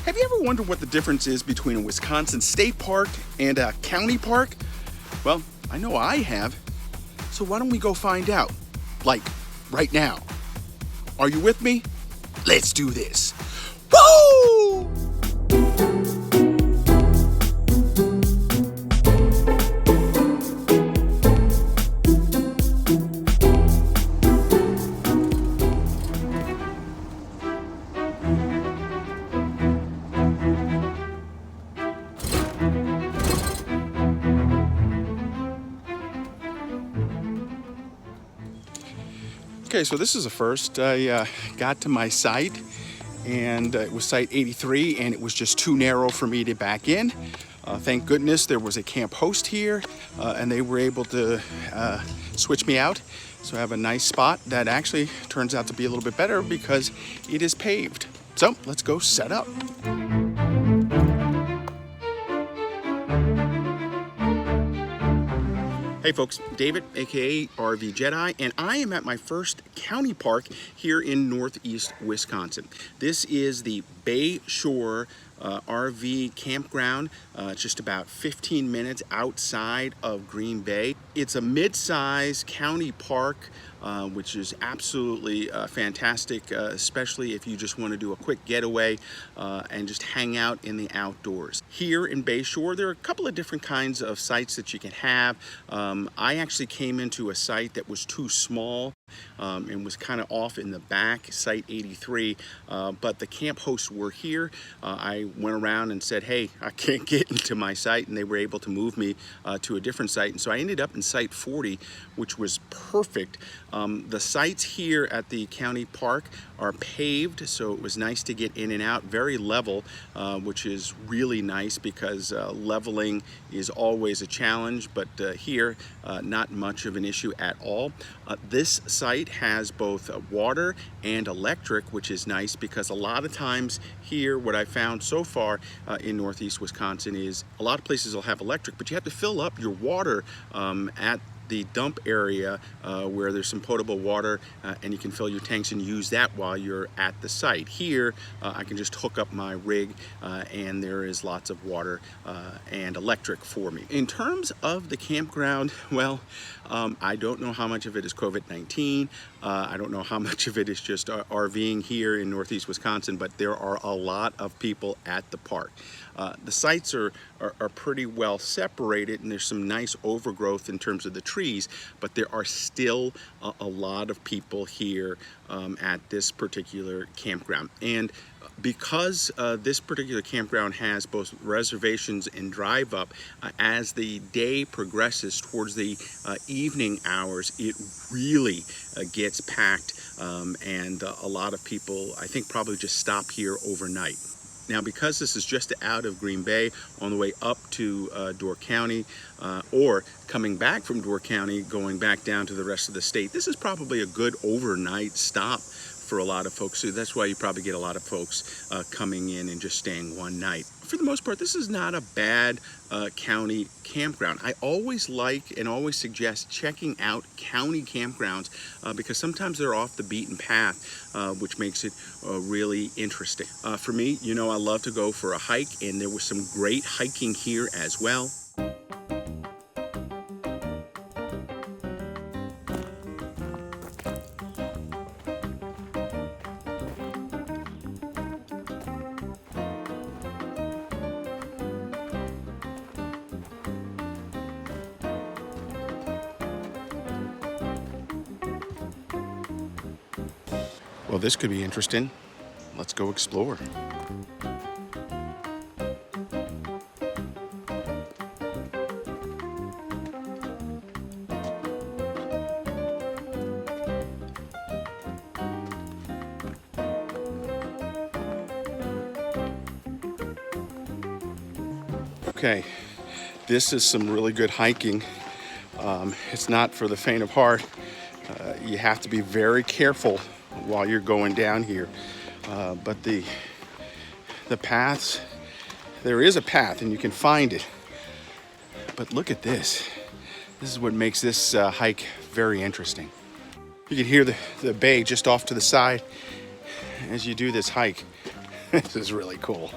Have you ever wondered what the difference is between a Wisconsin state park and a county park? Well, I know I have. So why don't we go find out? Like, right now. Are you with me? Let's do this. Woo! Okay, so this is the first. I got to my site, and it was site 83, and it was just too narrow for me to back in. Thank goodness there was a camp host here, and they were able to switch me out. So I have a nice spot that actually turns out to be a little bit better because it is paved. So let's go set up. Hey folks, David, aka RV Jedeye, and I am at my first county park here in northeast Wisconsin. This is the Bay Shore RV Campground. It's just about 15 minutes outside of Green Bay. It's a mid-size county park, which is absolutely fantastic, especially if you just want to do a quick getaway and just hang out in the outdoors. Here in Bay Shore, there are a couple of different kinds of sites that you can have. I actually came into a site that was too small and was kind of off in the back, site 83, but the camp hosts were here. I went around and said, hey, I can't get into my site, and they were able to move me to a different site, and so I ended up in site 40, which was perfect. The sites here at the county park are paved, so it was nice to get in and out, very level, which is really nice because leveling is always a challenge, but here, not much of an issue at all. This site has both water and electric, which is nice because a lot of times here, what I found so far in northeast Wisconsin is a lot of places will have electric, but you have to fill up your water at the dump area where there's some potable water, and you can fill your tanks and use that while you're at the site. Here, I can just hook up my rig and there is lots of water and electric for me. In terms of the campground, well, I don't know how much of it is COVID-19. I don't know how much of it is just RVing here in northeast Wisconsin, but there are a lot of people at the park. The sites are pretty well separated, and there's some nice overgrowth in terms of the trees, but there are still a lot of people here at this particular campground. And because this particular campground has both reservations and drive up, as the day progresses towards the evening hours, it really gets packed, and a lot of people, I think, probably just stop here overnight. Now, because this is just out of Green Bay on the way up to Door County, or coming back from Door County, going back down to the rest of the state, this is probably a good overnight stop for a lot of folks. So that's why you probably get a lot of folks coming in and just staying one night. For the most part, this is not a bad county campground. I always like and always suggest checking out county campgrounds because sometimes they're off the beaten path, which makes it really interesting. For me, you know, I love to go for a hike, and there was some great hiking here as well. Well, this could be interesting. Let's go explore. Okay, this is some really good hiking. It's not for the faint of heart. You have to be very careful while you're going down here, but the paths, there is a path and you can find it, but look at this. This is what makes this hike very interesting. You can hear the bay just off to the side as you do this hike. This is really cool.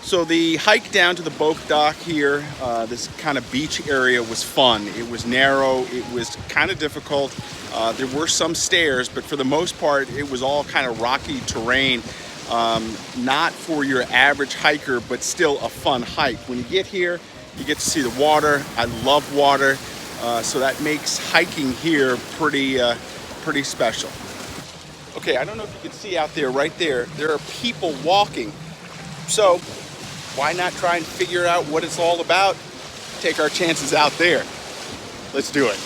So the hike down to the boat dock here, this kind of beach area, was fun. It was narrow, it was kind of difficult. There were some stairs, but for the most part, it was all kind of rocky terrain. Not for your average hiker, but still a fun hike. When you get here, you get to see the water. I love water, so that makes hiking here pretty special. Okay, I don't know if you can see out there, right there, there are people walking. So why not try and figure out what it's all about? Take our chances out there. Let's do it.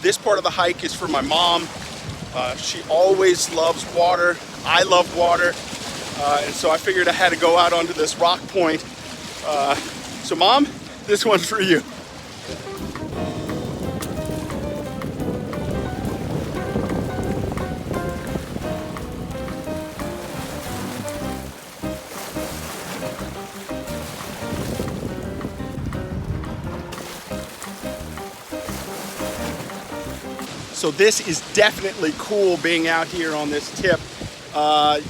This part of the hike is for my mom. She always loves water. I love water. And so I figured I had to go out onto this rock point. So Mom, this one's for you. So this is definitely cool being out here on this tip.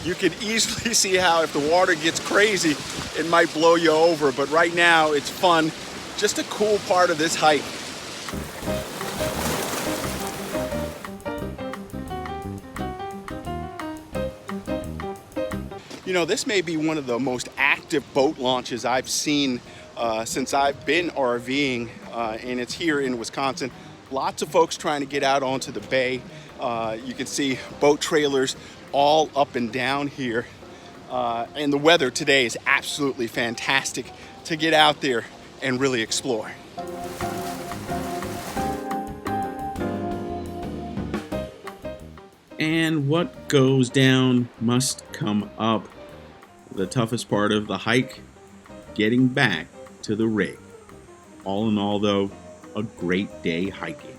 You can easily see how if the water gets crazy, it might blow you over, but right now it's fun. Just a cool part of this hike. You know, this may be one of the most active boat launches I've seen since I've been RVing, and it's here in Wisconsin. Lots of folks trying to get out onto the bay. You can see boat trailers all up and down here. And the weather today is absolutely fantastic to get out there and really explore. And what goes down must come up. The toughest part of the hike, getting back to the rig. All in all, though, a great day hiking.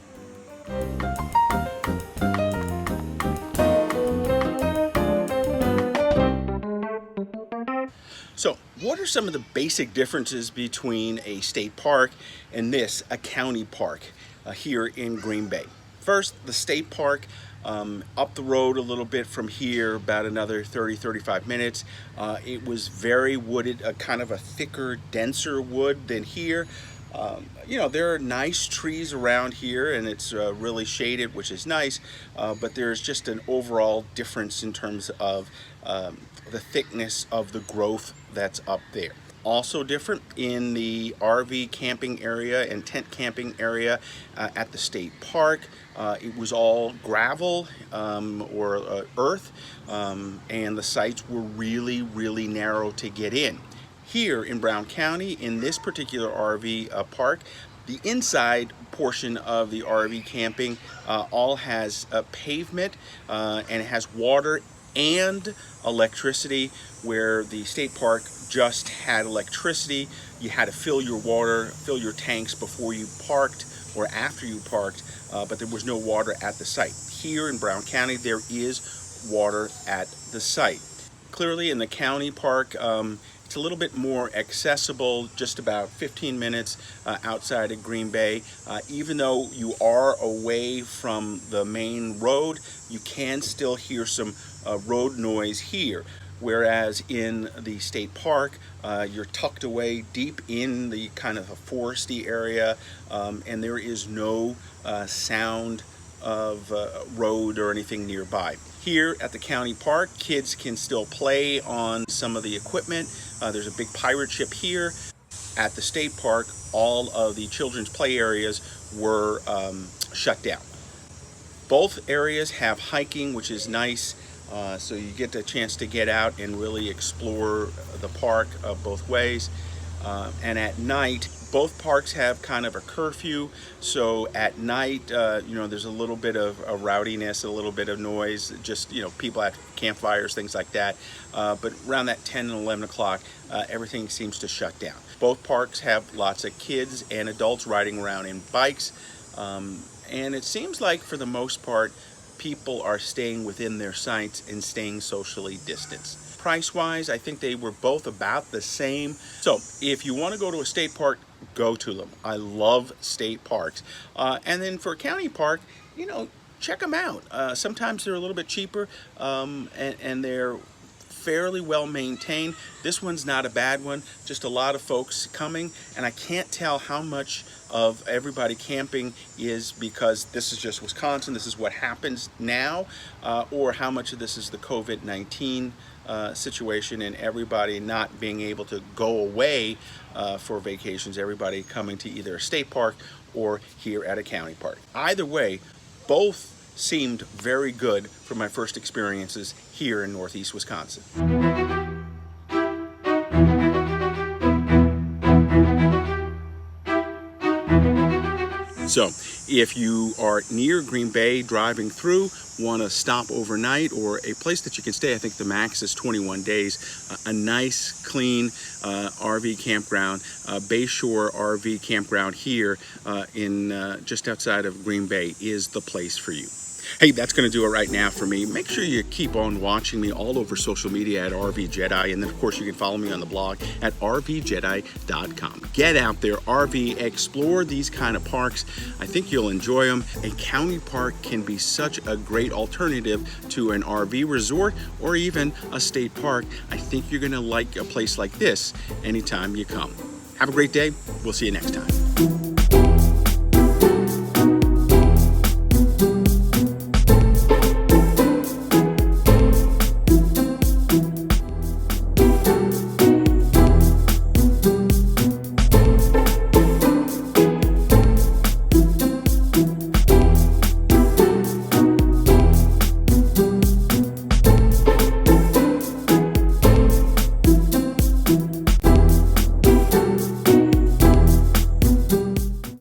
So, what are some of the basic differences between a state park and this, a county park here in Green Bay? First, the state park, up the road a little bit from here, about another 30-35 minutes. It was very wooded, kind of a thicker, denser wood than here. You know, there are nice trees around here and it's really shaded, which is nice, but there's just an overall difference in terms of the thickness of the growth that's up there. Also different in the RV camping area and tent camping area at the state park. It was all gravel or earth, and the sites were really, really narrow to get in. Here in Brown County, in this particular RV park, the inside portion of the RV camping all has pavement and it has water and electricity, where the state park just had electricity. You had to fill your water, fill your tanks before you parked or after you parked, but there was no water at the site. Here in Brown County, there is water at the site. Clearly in the county park, it's a little bit more accessible, just about 15 minutes outside of Green Bay. Even though you are away from the main road, you can still hear some road noise here. Whereas in the state park, you're tucked away deep in the kind of a foresty area, and there is no sound of road or anything nearby. Here at the county park, kids can still play on some of the equipment. There's a big pirate ship here. At the state park, all of the children's play areas were shut down. Both areas have hiking, which is nice. So you get the chance to get out and really explore the park both ways. And at night, both parks have kind of a curfew. So at night, you know, there's a little bit of rowdiness, a little bit of noise, just, you know, people at campfires, things like that. But around that 10 and 11 o'clock, everything seems to shut down. Both parks have lots of kids and adults riding around in bikes. And it seems like for the most part, people are staying within their sites and staying socially distanced. price-wise, I think they were both about the same. So if you want to go to a state park, go to them. I love state parks. And then for a county park, you know, check them out. Sometimes they're a little bit cheaper, and they're fairly well maintained. This one's not a bad one, just a lot of folks coming, and I can't tell how much of everybody camping is because this is just Wisconsin, this is what happens now, or how much of this is the COVID-19 situation and everybody not being able to go away for vacations, everybody coming to either a state park or here at a county park. Either way, both seemed very good for my first experiences here in Northeast Wisconsin. So if you are near Green Bay driving through, want to stop overnight, or a place that you can stay, I think the max is 21 days, a nice clean RV campground, Bay Shore RV Campground here in just outside of Green Bay is the place for you. Hey, that's going to do it right now for me. Make sure you keep on watching me all over social media at RV Jedeye, and then of course you can follow me on the blog at rvjedeye.com. Get out there, RV, explore these kind of parks. I think you'll enjoy them. A county park can be such a great alternative to an RV resort or even a state park. I think you're going to like a place like this anytime you come. Have a great day. We'll see you next time.